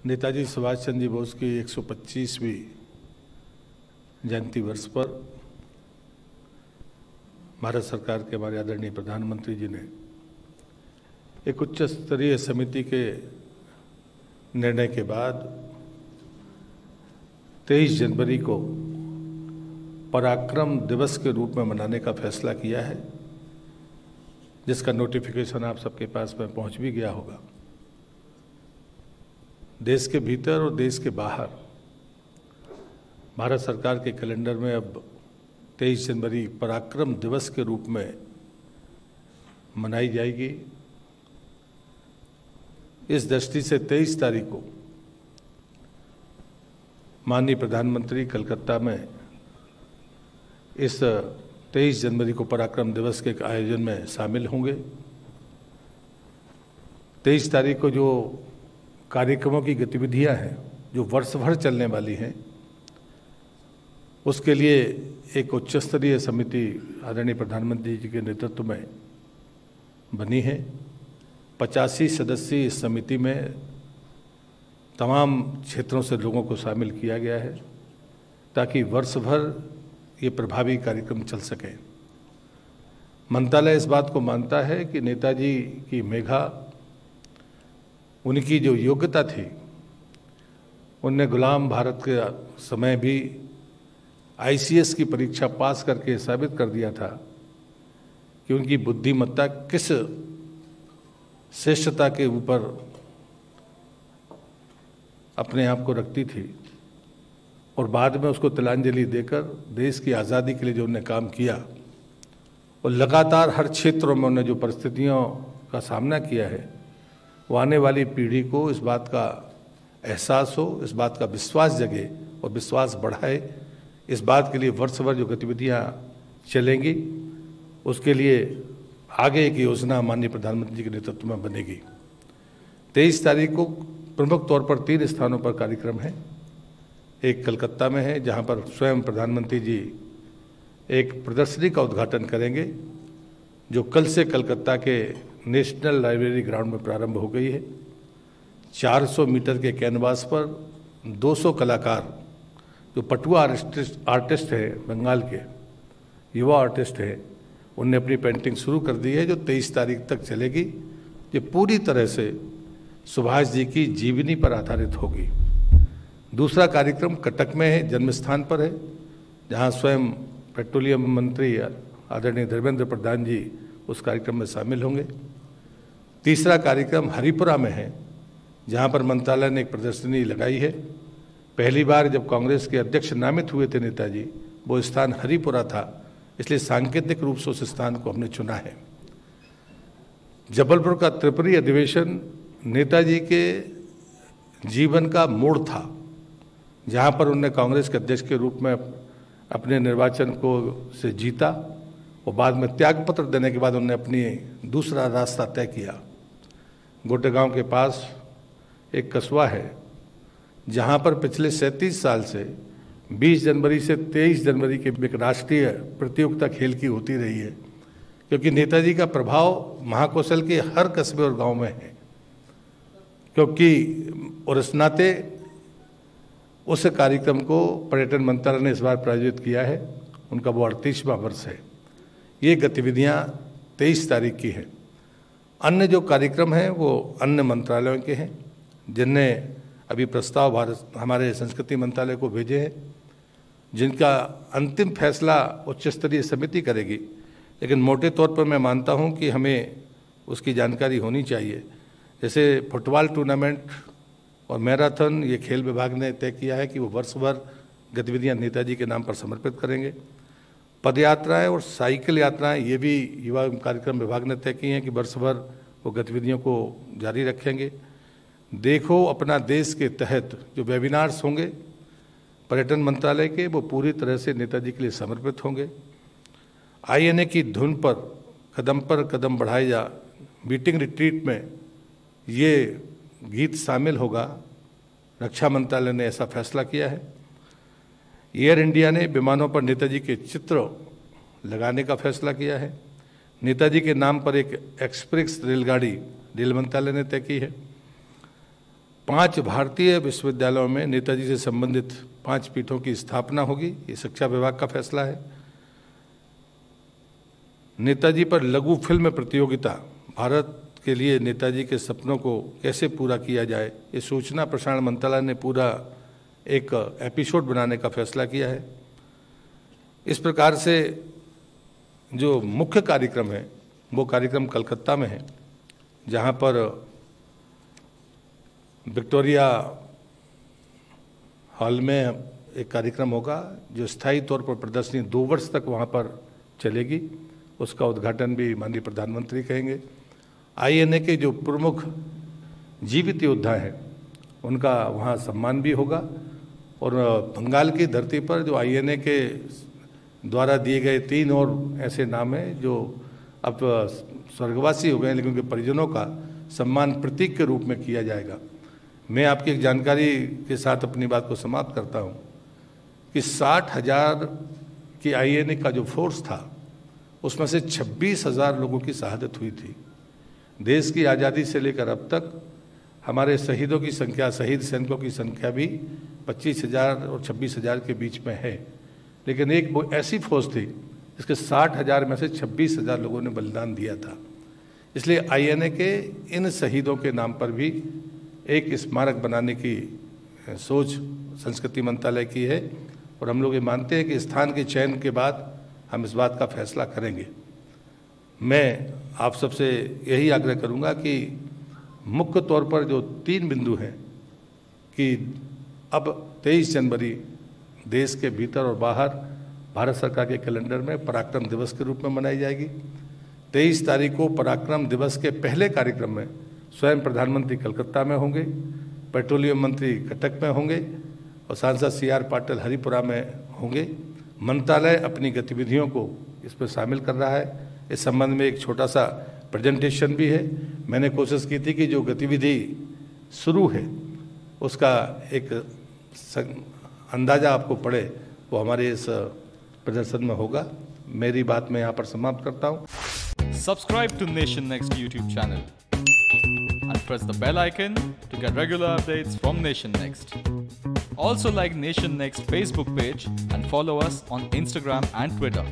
नेताजी सुभाष चंद्र जी बोस की 125वीं जयंती वर्ष पर भारत सरकार के हमारे आदरणीय प्रधानमंत्री जी ने एक उच्च स्तरीय समिति के निर्णय के बाद 23 जनवरी को पराक्रम दिवस के रूप में मनाने का फैसला किया है, जिसका नोटिफिकेशन आप सबके पास में पहुंच भी गया होगा। देश के भीतर और देश के बाहर भारत सरकार के कैलेंडर में अब 23 जनवरी पराक्रम दिवस के रूप में मनाई जाएगी। इस दृष्टि से 23 तारीख को माननीय प्रधानमंत्री कलकत्ता में इस 23 जनवरी को पराक्रम दिवस के आयोजन में शामिल होंगे। 23 तारीख को जो कार्यक्रमों की गतिविधियां हैं जो वर्ष भर चलने वाली हैं, उसके लिए एक उच्च स्तरीय समिति आदरणीय प्रधानमंत्री जी के नेतृत्व में बनी है। 85 सदस्यीय इस समिति में तमाम क्षेत्रों से लोगों को शामिल किया गया है ताकि वर्ष भर ये प्रभावी कार्यक्रम चल सके। मंत्रालय इस बात को मानता है कि नेताजी की मेघा, उनकी जो योग्यता थी, उनने गुलाम भारत के समय भी ICS की परीक्षा पास करके साबित कर दिया था कि उनकी बुद्धिमत्ता किस श्रेष्ठता के ऊपर अपने आप को रखती थी, और बाद में उसको तिलांजलि देकर देश की आज़ादी के लिए जो उन्होंने काम किया, और लगातार हर क्षेत्रों में उन्होंने जो परिस्थितियों का सामना किया है, वो आने वाली पीढ़ी को इस बात का एहसास हो, इस बात का विश्वास जगे और विश्वास बढ़ाए। इस बात के लिए वर्ष भर जो गतिविधियाँ चलेंगी, उसके लिए आगे एक योजना माननीय प्रधानमंत्री जी के नेतृत्व में बनेगी। 23 तारीख को प्रमुख तौर पर 3 स्थानों पर कार्यक्रम है। एक कलकत्ता में है, जहाँ पर स्वयं प्रधानमंत्री जी एक प्रदर्शनी का उद्घाटन करेंगे, जो कल से कलकत्ता के नेशनल लाइब्रेरी ग्राउंड में प्रारंभ हो गई है। 400 मीटर के कैनवास पर 200 कलाकार, जो पटुआ आर्टिस्ट है, बंगाल के युवा आर्टिस्ट है, उनने अपनी पेंटिंग शुरू कर दी है, जो 23 तारीख तक चलेगी। ये पूरी तरह से सुभाष जी की जीवनी पर आधारित होगी। दूसरा कार्यक्रम कटक में है, जन्म स्थान पर है, जहाँ स्वयं पेट्रोलियम मंत्री आदरणीय धर्मेंद्र प्रधान जी उस कार्यक्रम में शामिल होंगे। तीसरा कार्यक्रम हरिपुरा में है, जहाँ पर मंत्रालय ने एक प्रदर्शनी लगाई है। पहली बार जब कांग्रेस के अध्यक्ष नामित हुए थे नेताजी, वो स्थान हरिपुरा था, इसलिए सांकेतिक रूप से उस स्थान को हमने चुना है। जबलपुर का त्रिपुरी अधिवेशन नेताजी के जीवन का मोड़ था, जहाँ पर उन्होंने कांग्रेस के अध्यक्ष के रूप में अपने निर्वाचन को से जीता, और बाद में त्यागपत्र देने के बाद उन्होंने अपनी दूसरा रास्ता तय किया। गोटेगांव के पास एक कस्बा है, जहाँ पर पिछले 37 साल से 20 जनवरी से 23 जनवरी के एक राष्ट्रीय प्रतियोगिता खेल की होती रही है, क्योंकि नेताजी का प्रभाव महाकौशल के हर कस्बे और गांव में है। क्योंकि और इस नाते उस कार्यक्रम को पर्यटन मंत्रालय ने इस बार प्रायोजित किया है, उनका वो 38वां वर्ष है। ये गतिविधियाँ 23 तारीख की हैं। अन्य जो कार्यक्रम हैं वो अन्य मंत्रालयों के हैं, जिनने अभी प्रस्ताव हमारे संस्कृति मंत्रालय को भेजे हैं, जिनका अंतिम फैसला उच्च स्तरीय समिति करेगी। लेकिन मोटे तौर पर मैं मानता हूं कि हमें उसकी जानकारी होनी चाहिए। जैसे फुटबॉल टूर्नामेंट और मैराथन, ये खेल विभाग ने तय किया है कि वो वर्ष भर गतिविधियाँ नेताजी के नाम पर समर्पित करेंगे। पदयात्राएं और साइकिल यात्राएं, ये भी युवा कार्यक्रम विभाग ने तय की हैं कि वर्ष भर वो गतिविधियों को जारी रखेंगे। देखो अपना देश के तहत जो वेबिनार्स होंगे पर्यटन मंत्रालय के, वो पूरी तरह से नेताजी के लिए समर्पित होंगे। INA की धुन पर कदम बढ़ाए जा मीटिंग रिट्रीट में ये गीत शामिल होगा। रक्षा मंत्रालय ने ऐसा फैसला किया है। एयर इंडिया ने विमानों पर नेताजी के चित्र लगाने का फैसला किया है। नेताजी के नाम पर एक एक्सप्रेस रेलगाड़ी रेल मंत्रालय ने तय की है। 5 भारतीय विश्वविद्यालयों में नेताजी से संबंधित 5 पीठों की स्थापना होगी। ये शिक्षा विभाग का फैसला है। नेताजी पर लघु फिल्म प्रतियोगिता, भारत के लिए नेताजी के सपनों को कैसे पूरा किया जाए, ये सूचना प्रसारण मंत्रालय ने पूरा एक एपिसोड बनाने का फैसला किया है। इस प्रकार से जो मुख्य कार्यक्रम है वो कार्यक्रम कलकत्ता में है, जहाँ पर विक्टोरिया हॉल में एक कार्यक्रम होगा जो स्थायी तौर पर प्रदर्शनी 2 वर्ष तक वहाँ पर चलेगी। उसका उद्घाटन भी माननीय प्रधानमंत्री करेंगे। आईएनए के जो प्रमुख जीवित योद्धा हैं उनका वहाँ सम्मान भी होगा। और बंगाल की धरती पर जो आईएनए के द्वारा दिए गए 3 और ऐसे नाम हैं जो अब स्वर्गवासी हो गए, लेकिन उनके परिजनों का सम्मान प्रतीक के रूप में किया जाएगा। मैं आपकी एक जानकारी के साथ अपनी बात को समाप्त करता हूँ कि 60,000 की आईएनए का जो फोर्स था उसमें से 26,000 लोगों की शहादत हुई थी। देश की आज़ादी से लेकर अब तक हमारे शहीदों की संख्या, शहीद सैनिकों की संख्या भी 25,000 और 26,000 के बीच में है। लेकिन एक वो ऐसी फौज थी जिसके 60,000 में से 26,000 लोगों ने बलिदान दिया था। इसलिए आईएनए के इन शहीदों के नाम पर भी एक स्मारक बनाने की सोच संस्कृति मंत्रालय की है। और हम लोग ये मानते हैं कि स्थान के चयन के बाद हम इस बात का फैसला करेंगे। मैं आप सबसे यही आग्रह करूंगा कि मुख्य तौर पर जो 3 बिंदु हैं कि अब 23 जनवरी देश के भीतर और बाहर भारत सरकार के कैलेंडर में पराक्रम दिवस के रूप में मनाई जाएगी। 23 तारीख को पराक्रम दिवस के पहले कार्यक्रम में स्वयं प्रधानमंत्री कलकत्ता में होंगे, पेट्रोलियम मंत्री कटक में होंगे और सांसद CR पाटिल हरिपुरा में होंगे। मंत्रालय अपनी गतिविधियों को इस पर शामिल कर रहा है। इस संबंध में एक छोटा सा प्रेजेंटेशन भी है। मैंने कोशिश की थी कि जो गतिविधि शुरू है उसका एक अंदाज़ा आपको पड़े, वो हमारे इस प्रदर्शन में होगा। मेरी बात मैं यहाँ पर समाप्त करता हूँ। Subscribe to Nation Next YouTube channel and press the bell icon to get regular updates from Nation Next. Also like Nation Next Facebook page and follow us on Instagram and Twitter.